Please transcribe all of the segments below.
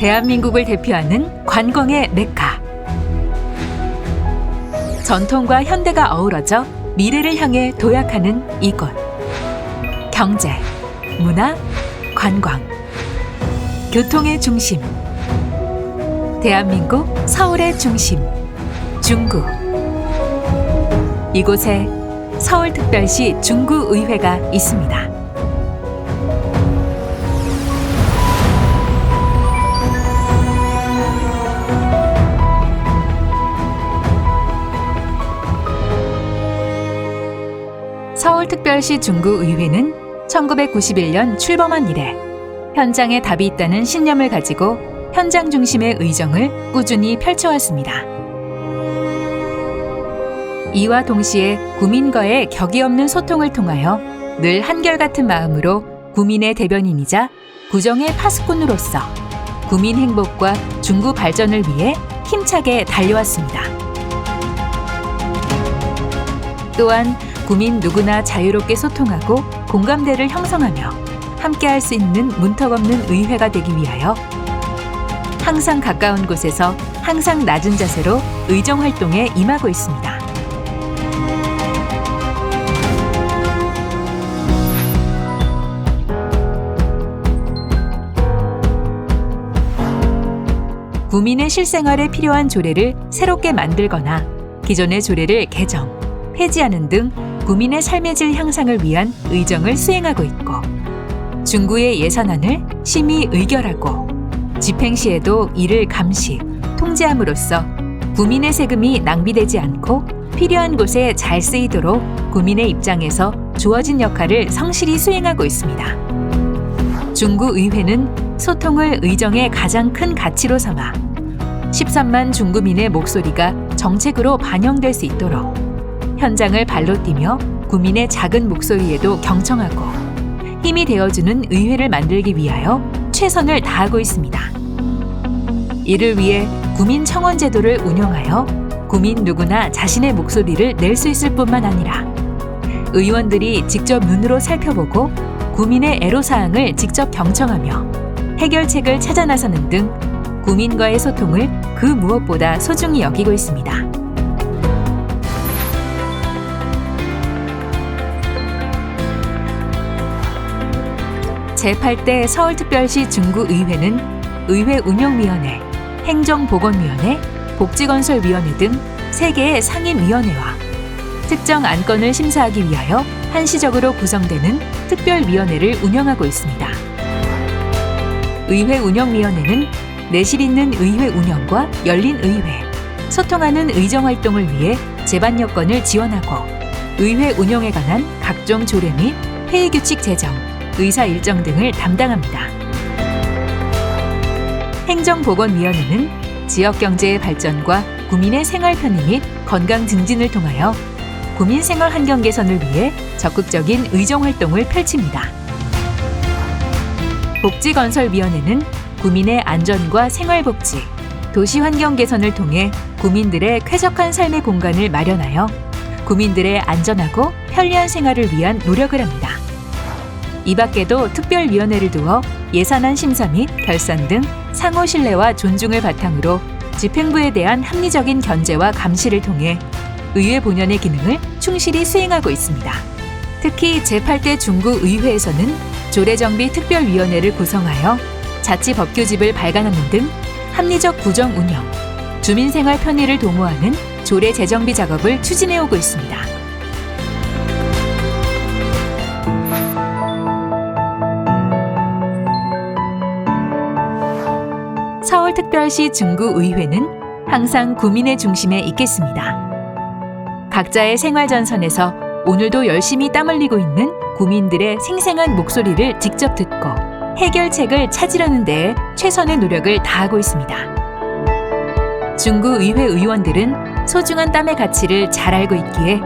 대한민국을 대표하는 관광의 메카. 전통과 현대가 어우러져 미래를 향해 도약하는 이곳. 경제, 문화, 관광, 교통의 중심. 대한민국 서울의 중심, 중구. 이곳에 서울특별시 중구의회가 있습니다. 서울특별시 중구의회는 1991년 출범한 이래 현장에 답이 있다는 신념을 가지고 현장 중심의 의정을 꾸준히 펼쳐왔습니다. 이와 동시에 구민과의 격이 없는 소통을 통하여 늘 한결같은 마음으로 구민의 대변인이자 구정의 파수꾼으로서 구민 행복과 중구 발전을 위해 힘차게 달려왔습니다. 또한 구민 누구나 자유롭게 소통하고 공감대를 형성하며 함께할 수 있는 문턱 없는 의회가 되기 위하여 항상 가까운 곳에서 항상 낮은 자세로 의정 활동에 임하고 있습니다. 구민의 실생활에 필요한 조례를 새롭게 만들거나 기존의 조례를 개정, 폐지하는 등 구민의 삶의 질 향상을 위한 의정을 수행하고 있고, 중구의 예산안을 심의 의결하고 집행 시에도 이를 감시, 통제함으로써 구민의 세금이 낭비되지 않고 필요한 곳에 잘 쓰이도록 구민의 입장에서 주어진 역할을 성실히 수행하고 있습니다. 중구의회는 소통을 의정의 가장 큰 가치로 삼아 13만 중구민의 목소리가 정책으로 반영될 수 있도록 현장을 발로 뛰며 구민의 작은 목소리에도 경청하고 힘이 되어주는 의회를 만들기 위하여 최선을 다하고 있습니다. 이를 위해 구민청원제도를 운영하여 구민 누구나 자신의 목소리를 낼 수 있을 뿐만 아니라 의원들이 직접 눈으로 살펴보고 구민의 애로사항을 직접 경청하며 해결책을 찾아 나서는 등 구민과의 소통을 그 무엇보다 소중히 여기고 있습니다. 제8대 서울특별시 중구의회는 의회운영위원회, 행정보건위원회, 복지건설위원회 등 3개의 상임위원회와 특정 안건을 심사하기 위하여 한시적으로 구성되는 특별위원회를 운영하고 있습니다. 의회운영위원회는 내실 있는 의회 운영과 열린 의회, 소통하는 의정활동을 위해 제반 여건을 지원하고 의회 운영에 관한 각종 조례 및 회의규칙 제정, 의사 일정 등을 담당합니다. 행정보건위원회는 지역경제의 발전과 구민의 생활 편의 및 건강 증진을 통하여 구민 생활 환경 개선을 위해 적극적인 의정활동을 펼칩니다. 복지건설위원회는 구민의 안전과 생활복지, 도시환경 개선을 통해 구민들의 쾌적한 삶의 공간을 마련하여 구민들의 안전하고 편리한 생활을 위한 노력을 합니다. 이 밖에도 특별위원회를 두어 예산안 심사 및 결산 등 상호 신뢰와 존중을 바탕으로 집행부에 대한 합리적인 견제와 감시를 통해 의회 본연의 기능을 충실히 수행하고 있습니다. 특히 제8대 중구의회에서는 조례정비 특별위원회를 구성하여 자치법규집을 발간하는 등 합리적 구정 운영, 주민생활 편의를 도모하는 조례 재정비 작업을 추진해오고 있습니다. 서울특별시 중구의회는 항상 구민의 중심에 있겠습니다. 각자의 생활전선에서 오늘도 열심히 땀 흘리고 있는 구민들의 생생한 목소리를 직접 듣고 해결책을 찾으려는 데에 최선의 노력을 다하고 있습니다. 중구의회 의원들은 소중한 땀의 가치를 잘 알고 있기에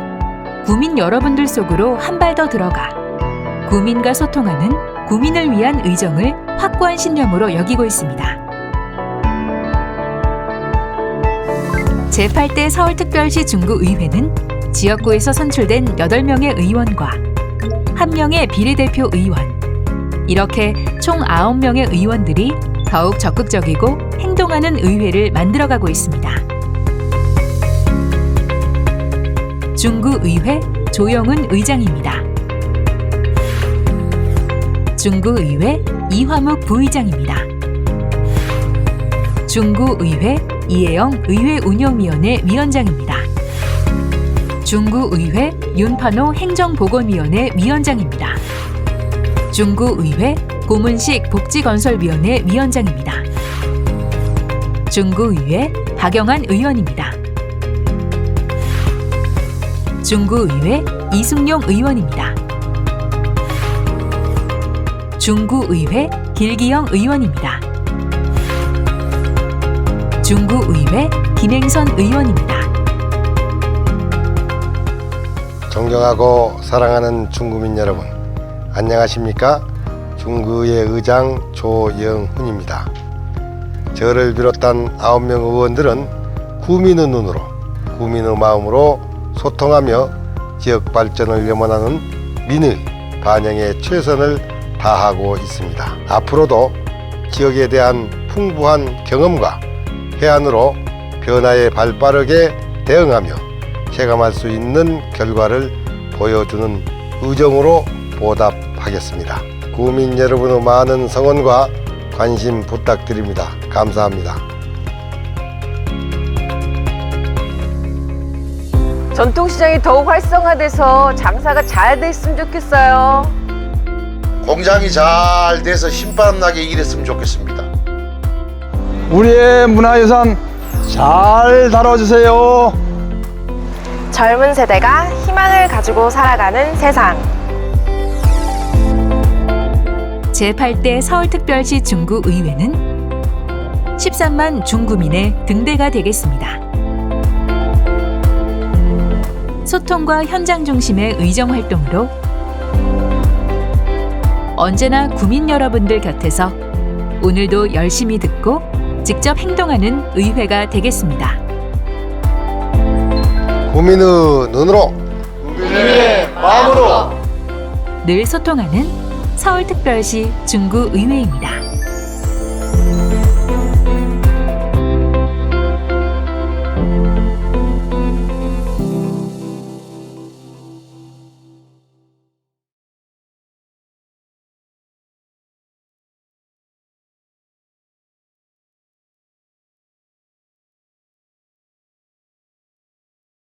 구민 여러분들 속으로 한 발 더 들어가 구민과 소통하는 구민을 위한 의정을 확고한 신념으로 여기고 있습니다. 제8대 서울특별시 중구의회는 지역구에서 선출된 8명의 의원과 1명의 비례대표 의원, 이렇게 총 9명의 의원들이 더욱 적극적이고 행동하는 의회를 만들어가고 있습니다. 중구의회 조영은 의장입니다. 중구의회 이화묵 부의장입니다. 중구의회 이혜영 의회운영위원회 위원장입니다. 중구의회 윤판호 행정보건위원회 위원장입니다. 중구의회 고문식 복지건설위원회 위원장입니다. 중구의회 박영한 의원입니다. 중구의회 이승용 의원입니다. 중구의회 길기영 의원입니다. 중구의회 김행선 의원입니다. 존경하고 사랑하는 중구민 여러분, 안녕하십니까? 중구의 의장 조영훈입니다. 저를 비롯한 9명 의원들은 구민의 눈으로, 구민의 마음으로 소통하며 지역 발전을 염원하는 민의 반영에 최선을 다하고 있습니다. 앞으로도 지역에 대한 풍부한 경험과 해안으로 변화에 발빠르게 대응하며 체감할 수 있는 결과를 보여주는 의정으로 보답하겠습니다. 구민 여러분의 많은 성원과 관심 부탁드립니다. 감사합니다. 전통시장이 더욱 활성화돼서 장사가 잘 됐으면 좋겠어요. 공장이 잘 돼서 신바람 나게 일했으면 좋겠습니다. 우리의 문화유산 잘 다뤄주세요. 젊은 세대가 희망을 가지고 살아가는 세상. 제8대 서울특별시 중구의회는 13만 중구민의 등대가 되겠습니다. 소통과 현장 중심의 의정 활동으로 언제나 구민 여러분들 곁에서 오늘도 열심히 듣고 직접 행동하는 의회가 되겠습니다. 구민의 눈으로, 국민의 마음으로 늘 소통하는 서울특별시 중구의회입니다.